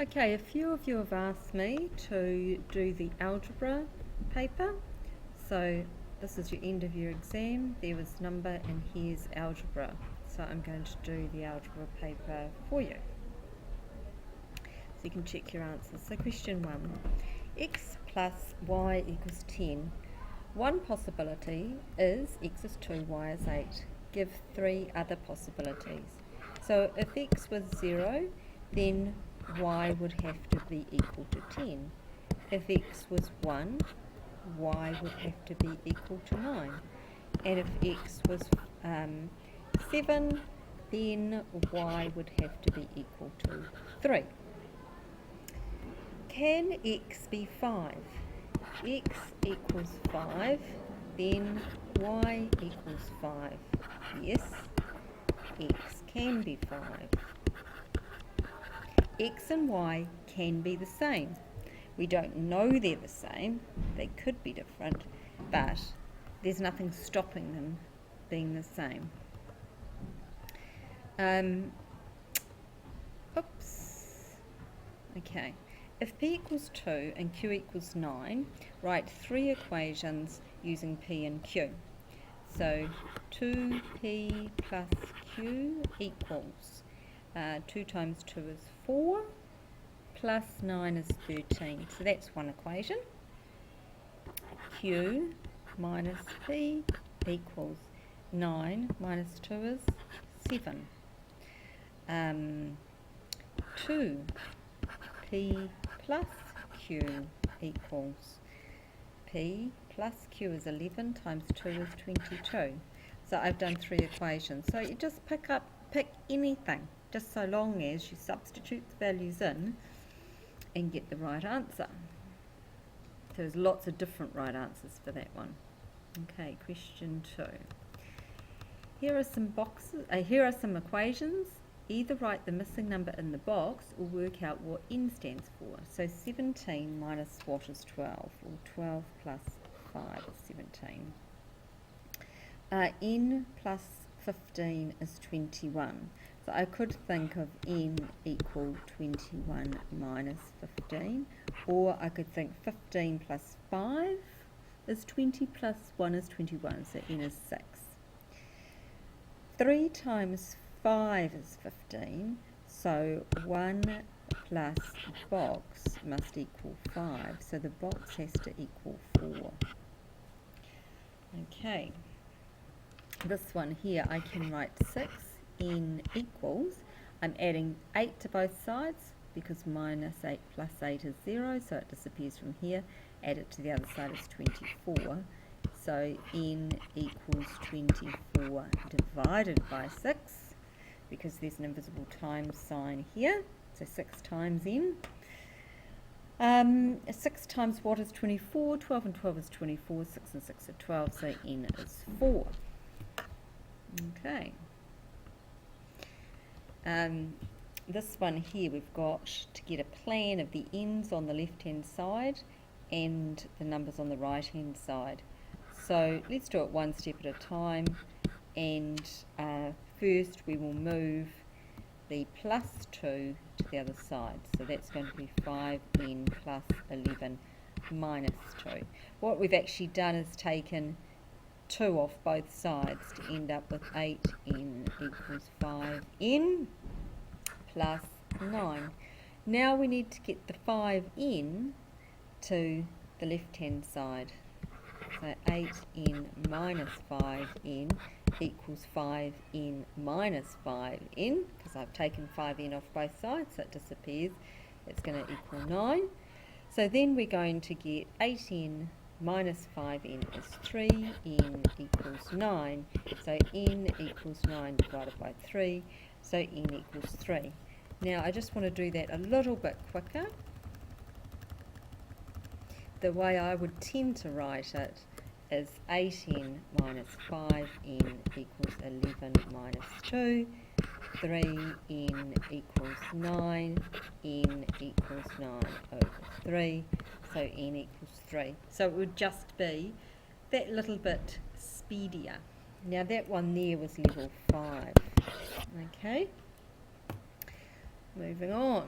Okay, a few of you have asked me to do the algebra paper. So this is your end of year exam. There was number and here's algebra. So I'm going to do the algebra paper for you. So you can check your answers. So question 1, x plus y equals 10. One possibility is x is 2, y is 8. Give 3 other possibilities. So if x was 0, then y would have to be equal to 10. If x was 1, y would have to be equal to 9. And if x was 7, then y would have to be equal to 3. Can x be 5? X equals 5, then y equals 5. Yes, x can be 5. X and y can be the same. We don't know they're the same. They could be different, but there's nothing stopping them being the same. Okay. If p equals 2 and q equals 9, write 3 equations using p and q. So 2p plus q equals 2 times 2 is 4, plus 9 is 13. So that's one equation. Q minus p equals 9 minus 2 is 7. 2p plus q equals p plus q is 11 times 2 is 22. So I've done 3 equations. So you just pick anything, just so long as you substitute the values in and get the right answer. So there's lots of different right answers for that one. Okay, question 2. Here are some equations. Either write the missing number in the box or work out what n stands for. So 17 minus what is 12? Or 12 plus 5 is 17. N plus 15 is 21. So I could think of n equal 21 minus 15, or I could think 15 plus 5 is 20 plus 1 is 21, so n is 6. 3 times 5 is 15, so 1 plus box must equal 5, so the box has to equal 4. Okay, this one here I can write 6, n equals, I'm adding 8 to both sides because minus 8 plus 8 is 0, so it disappears from here, add it to the other side is 24. So n equals 24 divided by 6, because there's an invisible times sign here, so 6 times n. 6 times what is 24? 12 and 12 is 24, 6 and 6 are 12, so n is 4. Okay. This one here we've got to get a plan of the n's on the left hand side and the numbers on the right hand side. So let's do it one step at a time, and first we will move the plus 2 to the other side. So that's going to be 5n plus 11 minus 2. What we've actually done is taken 2 off both sides to end up with 8n equals 5n plus 9. Now we need to get the 5n to the left hand side. So 8n minus 5n equals 5n minus 5n, because I've taken 5n off both sides, so it disappears. It's going to equal 9. So then we're going to get 8n minus 5n is 3, n equals 9. So n equals 9 divided by 3, so n equals 3. Now I just want to do that a little bit quicker. The way I would tend to write it is 8n minus 5n equals 11 minus 2, 3n equals 9, n equals 9 over 3, so n equals 3. So it would just be that little bit speedier. Now that one there was level 5. Okay, moving on.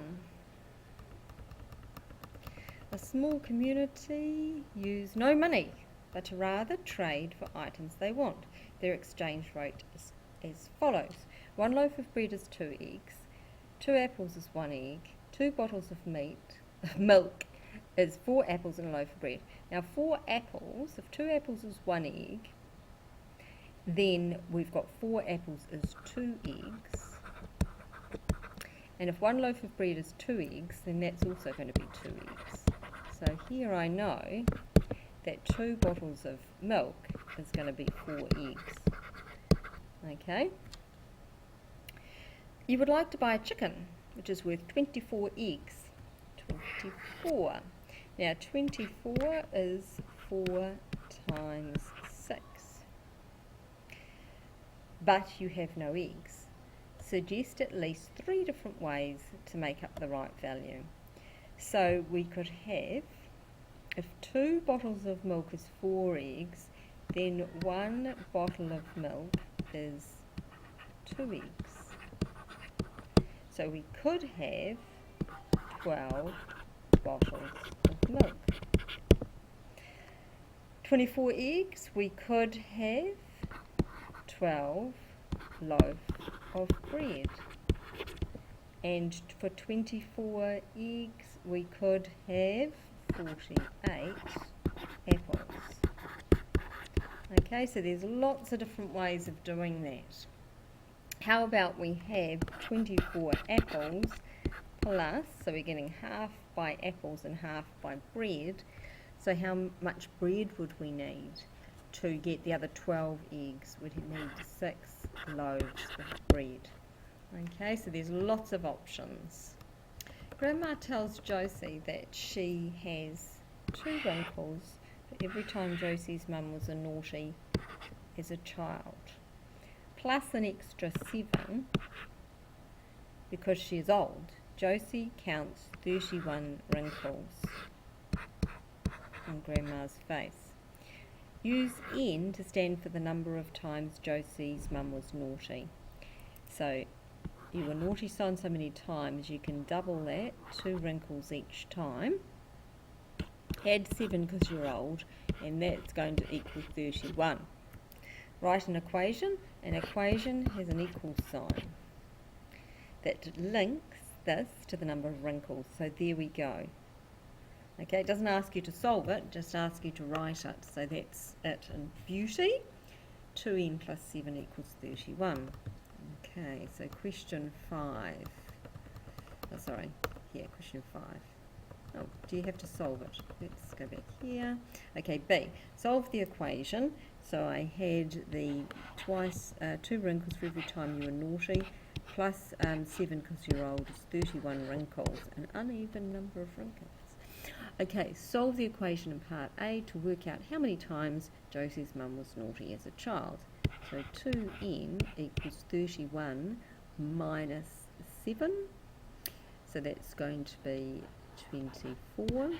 A small community use no money, but rather trade for items they want. Their exchange rate is as follows. 1 loaf of bread is 2 eggs, 2 apples is 1 egg, 2 bottles of milk is 4 apples and a loaf of bread. Now 4 apples, if 2 apples is 1 egg, then we've got 4 apples is 2 eggs. And if 1 loaf of bread is 2 eggs, then that's also going to be 2 eggs. So here I know that 2 bottles of milk is going to be 4 eggs. Okay. You would like to buy a chicken, which is worth 24 eggs. 24. Now 24 is 4 times 6. But you have no eggs. Suggest at least 3 different ways to make up the right value. So we could have, if 2 bottles of milk is 4 eggs, then 1 bottle of milk is 2 eggs. So we could have 12 bottles of milk. 24 eggs, we could have 12 loaves of bread. And for 24 eggs, we could have 48 apples. Okay, so there's lots of different ways of doing that. How about we have 24 apples plus, so we're getting half by apples and half by bread. So how much bread would we need to get the other 12 eggs? We'd need 6 loaves of bread. Okay, so there's lots of options. Grandma tells Josie that she has 2 wrinkles for every time Josie's mum was a naughty as a child, plus an extra 7 because she is old. Josie counts 31 wrinkles on Grandma's face. Use N to stand for the number of times Josie's mum was naughty. So you were naughty so and so many times, you can double that, 2 wrinkles each time. Add 7 because you're old, and that's going to equal 31. Write an equation. An equation has an equal sign that links this to the number of wrinkles. So there we go. Okay, it doesn't ask you to solve it, just asks you to write it. So that's it in beauty. 2n plus 7 equals 31. Okay, so question 5. Oh, sorry, yeah, question 5. Oh, do you have to solve it? Let's go back here. Okay, B. Solve the equation. So I had the 2 wrinkles for every time you were naughty, plus 7 because you're old is 31 wrinkles, an uneven number of wrinkles. Okay, solve the equation in part A to work out how many times Josie's mum was naughty as a child. So 2n equals 31 minus 7. So that's going to be 24.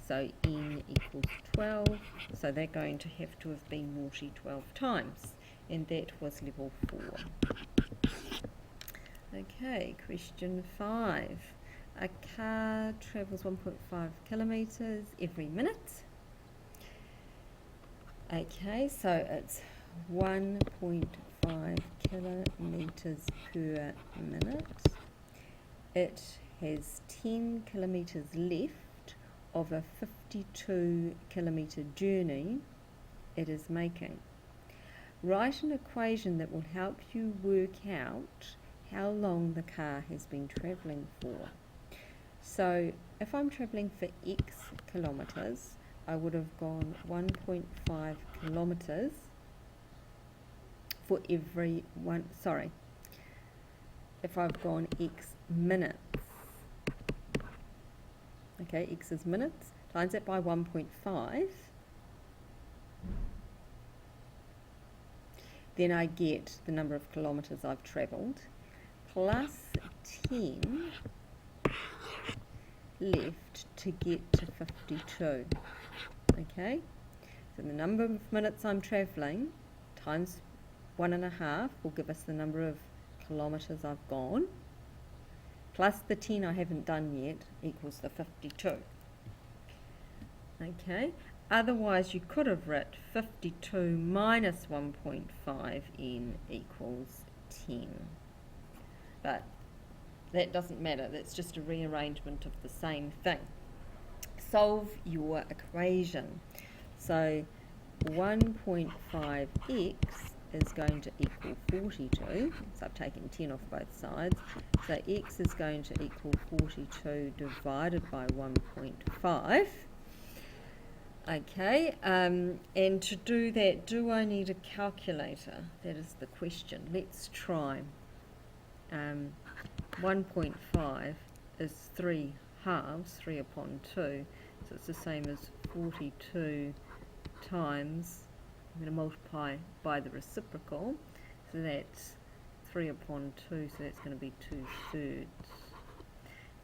So n equals 12. So they're going to have been naughty 12 times. And that was level 4. Okay, question 5. A car travels 1.5 kilometres every minute. Okay, so it's 1.5 kilometres per minute. It has 10 kilometres left of a 52 kilometre journey it is making. Write an equation that will help you work out how long the car has been travelling for. So if I'm travelling for x kilometres, I would have gone 1.5 kilometres for every one, if I've gone x minutes, okay, x is minutes, times that by 1.5, then I get the number of kilometres I've travelled, plus 10 left to get to 52. Okay, so the number of minutes I'm travelling times 1.5 will give us the number of kilometres I've gone, plus the 10 I haven't done yet equals the 52. Okay, otherwise you could have written 52 minus 1.5n equals 10. But that doesn't matter, that's just a rearrangement of the same thing. Solve your equation. So 1.5x is going to equal 42, so I've taken 10 off both sides, so x is going to equal 42 divided by 1.5. Okay, and to do that, do I need a calculator? That is the question. Let's try. 1.5 is 3 halves, 3 upon 2, so it's the same as 42 times, I'm going to multiply by the reciprocal, so that's 3 upon 2, so that's going to be 2/3.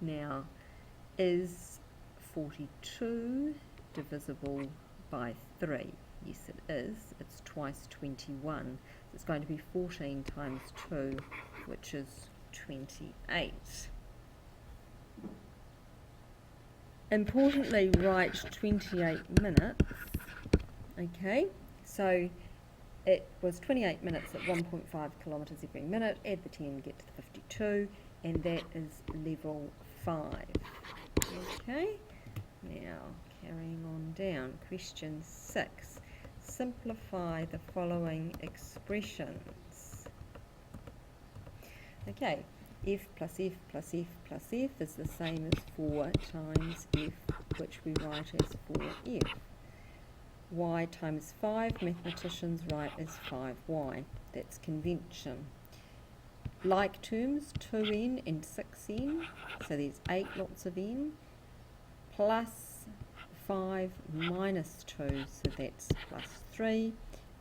Now, is 42 divisible by 3? Yes it is, it's twice 21, so it's going to be 14 times 2, which is 28. Importantly, write 28 minutes. Okay, so it was 28 minutes at 1.5 kilometres every minute. Add the 10, get to the 52, and that is level 5. Okay, now carrying on down. Question 6. Simplify the following expressions. Okay, f plus f plus f plus f is the same as 4 times f, which we write as 4f. Y times 5, mathematicians write as 5y. That's convention. Like terms, 2n and 6n, so there's 8 lots of n, plus 5 minus 2, so that's plus 3.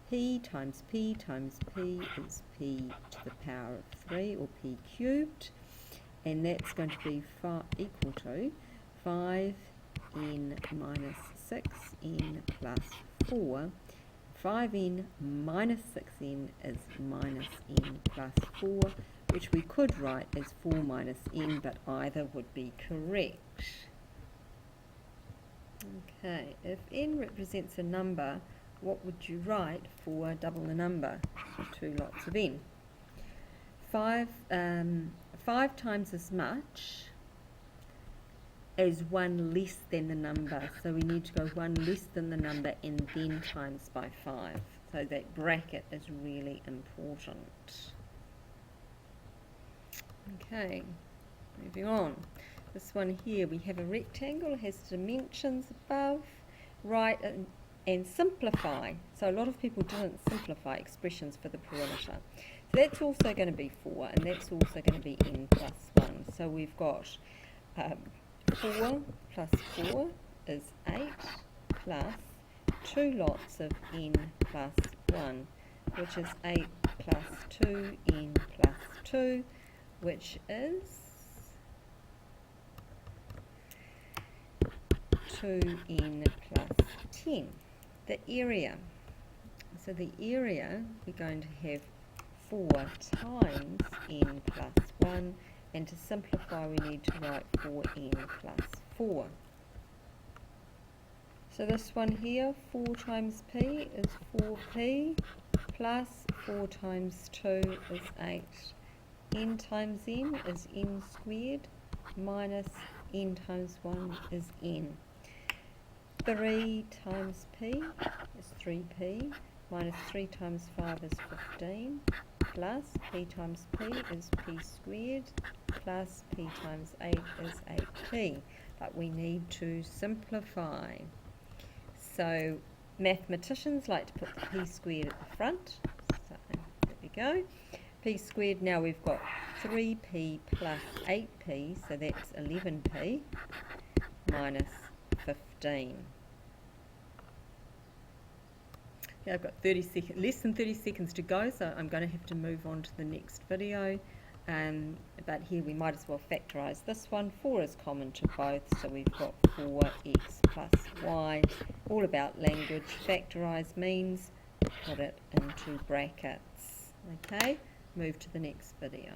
P times p times p is p to the power of 3, or p cubed, and that's going to be equal to 5n minus 6n plus 4. 5n minus 6n is minus n plus 4, which we could write as 4 minus n, but either would be correct. Okay, if n represents a number, what would you write for double the number? 2 lots of n. 5 times as much as 1 less than the number, so we need to go 1 less than the number and then times by 5. So that bracket is really important. Okay, moving on. This one here, we have a rectangle, has dimensions above, write and simplify. So a lot of people didn't simplify expressions for the perimeter. So that's also going to be 4, and that's also going to be n plus 1. So we've got 4 plus 4 is 8, plus 2 lots of n plus 1, which is 8 plus 2n plus 2, which is 2n plus 10. The area. So the area, we're going to have 4 times n plus 1, and to simplify we need to write 4n plus 4. So this one here, 4 times p is 4p, plus 4 times 2 is 8. N times n is n squared, minus n times 1 is n. 3 times p is 3p, minus 3 times 5 is 15, plus p times p is p squared, plus p times 8 is 8p. But we need to simplify. So mathematicians like to put the p squared at the front. So there we go. P squared, now we've got 3p plus 8p, so that's 11p, minus 15. Okay, I've got less than 30 seconds to go, so I'm going to have to move on to the next video. But here we might as well factorise this one. 4 is common to both, so we've got 4x plus y. All about language. Factorise means put it into brackets. Okay, move to the next video.